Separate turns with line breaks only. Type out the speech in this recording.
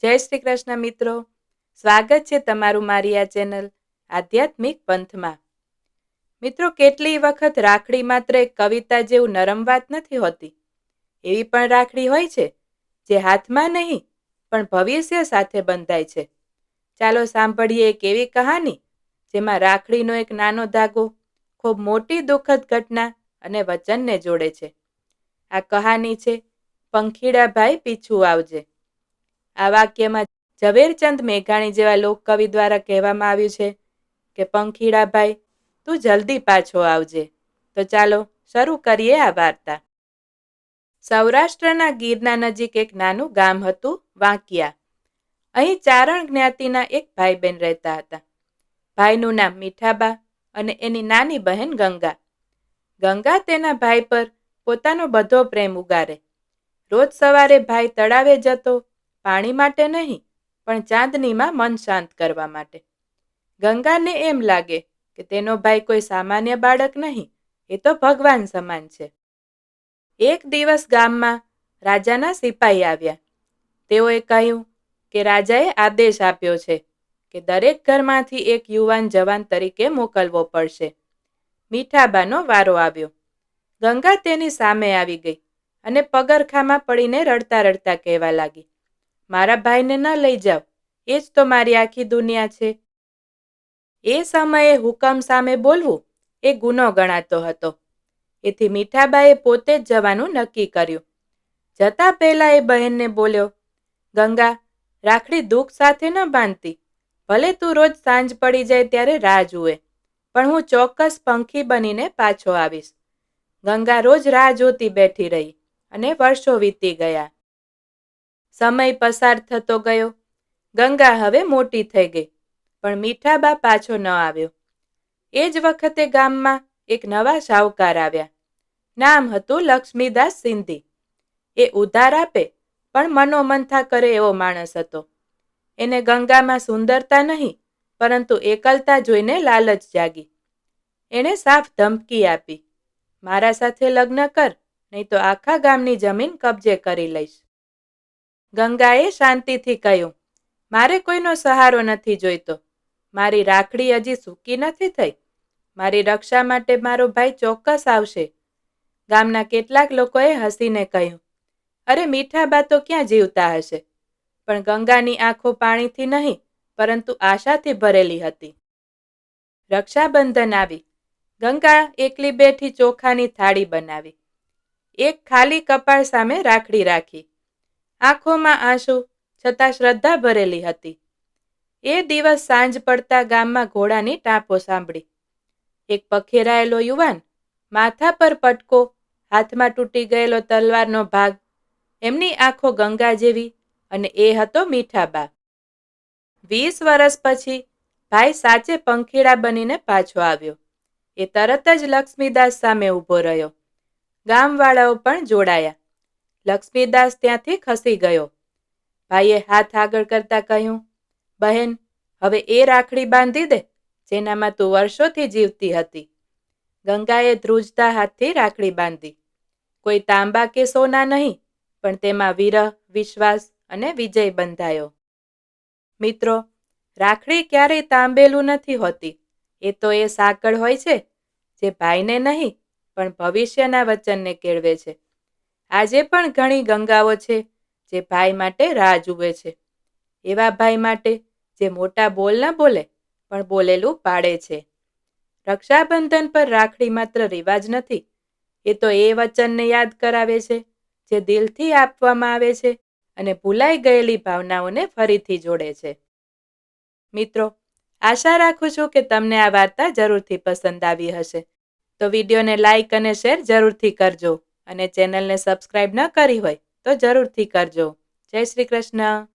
જય શ્રી કૃષ્ણ મિત્રો, સ્વાગત છે તમારું મારી આ ચેનલ આધ્યાત્મિક પંથમાં. મિત્રો, કેટલી વખત રાખડી માત્ર એક કવિતા જેવું નરમ વાત નથી હોતી. એવી પણ રાખડી હોય છે જે હાથમાં નહીં પણ ભવિષ્ય સાથે બંધાય છે. ચાલો સાંભળીએ એક એવી કહાની જેમાં રાખડીનો એક નાનો ધાગો ખૂબ મોટી દુઃખદ ઘટના અને વચનને જોડે છે. આ કહાની છે પંખીડાભાઈ પીછું આવજે. આ વાક્યમાં ઝવેરચંદ મેઘાણી જેવા લોકકવિ દ્વારા કહેવામાં આવ્યું છે કે પંખીડાભાઈ, તું જલ્દી પાછો આવજે. તો ચાલો શરૂ કરીએ આ વાર્તા. સૌરાષ્ટ્રના ગીરના નજીક એક નાનું ગામ હતું, વાંકિયા. અહીં ચારણ જ્ઞાતિના એક ભાઈ બહેન રહેતા હતા. ભાઈનું નામ મીઠાબા અને એની નાની બહેન ગંગા. ગંગા તેના ભાઈ પર પોતાનો બધો પ્રેમ ઉગારે. રોજ સવારે ભાઈ તળાવે જતો, પાણી માટે નહીં પણ ચાંદનીમાં મન શાંત કરવા માટે. ગંગાને એમ લાગે કે તેનો ભાઈ કોઈ સામાન્ય બાળક નહીં, એ તો ભગવાન સમાન છે. એક દિવસ ગામમાં રાજાના સિપાહી આવ્યા. તેઓએ કહ્યું કે રાજાએ આદેશ આપ્યો છે કે દરેક ઘરમાંથી એક યુવાન જવાન તરીકે મોકલવો પડશે. મીઠાબાનો વારો આવ્યો. ગંગા તેની સામે આવી ગઈ અને પગરખામાં પડીને રડતા રડતા કહેવા લાગી, મારા ભાઈને ન લઈ જાવ, એ જ તો મારી આખી દુનિયા છે. એ સમયે હુકમ સામે બોલવું એ ગુનો ગણાતો હતો. એથી મીઠાબાએ પોતે જ જવાનું નક્કી કર્યું. જતા પહેલા એ બહેનને બોલ્યો, ગંગા, રાખડી દુઃખ સાથે ન બાંધતી. ભલે તું રોજ સાંજ પડી જાય ત્યારે રાહ જુએ, પણ હું ચોક્કસ પંખી બનીને પાછો આવીશ. ગંગા રોજ રાહ જોતી બેઠી રહી અને વર્ષો વીતી ગયા. સમય પસાર થતો ગયો. ગંગા હવે મોટી થઈ ગઈ, પણ મીઠાબા પાછો ન આવ્યો. એ જ વખતે ગામમાં એક નવા શાહુકાર આવ્યા. નામ હતું લક્ષ્મીદાસ સિંધી. એ ઉધાર આપે પણ મનોમંથા કરે એવો માણસ હતો. એને ગંગામાં સુંદરતા નહીં પરંતુ એકલતા જોઈને લાલચ જાગી. એણે સાફ ધમકી આપી, મારા સાથે લગ્ન કર, નહીં તો આખા ગામની જમીન કબજે કરી લઈશ. ગંગાએ શાંતિથી કહ્યું, મારે કોઈનો સહારો નથી જોઈતો. મારી રાખડી હજી સૂકી નથી થઈ. મારી રક્ષા માટે મારો ભાઈ ચોક્કસ આવશે. ગામના કેટલાક લોકોએ હસીને કહ્યું, અરે મીઠાબા તો ક્યાં જીવતા હશે. પણ ગંગાની આંખો પાણીથી નહીં પરંતુ આશાથી ભરેલી હતી. રક્ષાબંધન આવી. ગંગા એકલી બેઠી ચોખાની થાળી બનાવી. એક ખાલી કપાળ સામે રાખડી રાખી. આંખોમાં આંસુ છતાં શ્રદ્ધા ભરેલી હતી. એ દિવસ સાંજ પડતા ગામમાં ઘોડાની ટાપો સાંભળી. એક પખેરાયેલો યુવાન, માથા પર પટકો, હાથમાં તૂટી ગયેલો તલવારનો ભાગ. એમની આંખો ગંગા જેવી અને એ હતો મીઠાબા. 20 વર્ષ પછી ભાઈ સાચે પંખીડા બનીને પાછો આવ્યો. એ તરત જ લક્ષ્મીદાસ સામે ઊભો રહ્યો. ગામવાળાઓ પણ જોડાયા. લક્ષ્મીદાસ ત્યાંથી ખસી ગયો. ભાઈએ હાથ આગળ કરતા કહ્યું, બહેન, હવે એ રાખડી બાંધી દે જેનામાં તું વર્ષોથી જીવતી હતી. ગંગાએ ધ્રુજતા હાથથી રાખડી બાંધી. કોઈ તાંબા કે સોના નહીં, પણ તેમાં વિરહ, વિશ્વાસ અને વિજય બંધાયો. મિત્રો, રાખડી ક્યારેય તાંબેલું નથી હોતી. એ તો એ સાંકળ હોય છે જે ભાઈને નહીં પણ ભવિષ્યના વચનને કેળવે છે. આજે પણ ઘણી ગંગાઓ છે જે ભાઈ માટે રાહ જુએ છે. એવા ભાઈ માટે જે મોટા બોલ ન બોલે પણ બોલેલું પાડે છે. રક્ષાબંધન પર રાખડી માત્ર રિવાજ નથી, એ તો એ વચનને યાદ કરાવે છે જે દિલથી આપવામાં આવે છે અને ભૂલાઈ ગયેલી ભાવનાઓને ફરીથી જોડે છે. મિત્રો, આશા રાખું છું કે તમને આ વાર્તા જરૂરથી પસંદ આવી હશે. તો વિડીયોને લાઈક અને શેર જરૂરથી કરજો અને ચેનલને સબસ્ક્રાઇબ ન કરી હોય તો જરૂરથી કરજો. જય શ્રી કૃષ્ણ.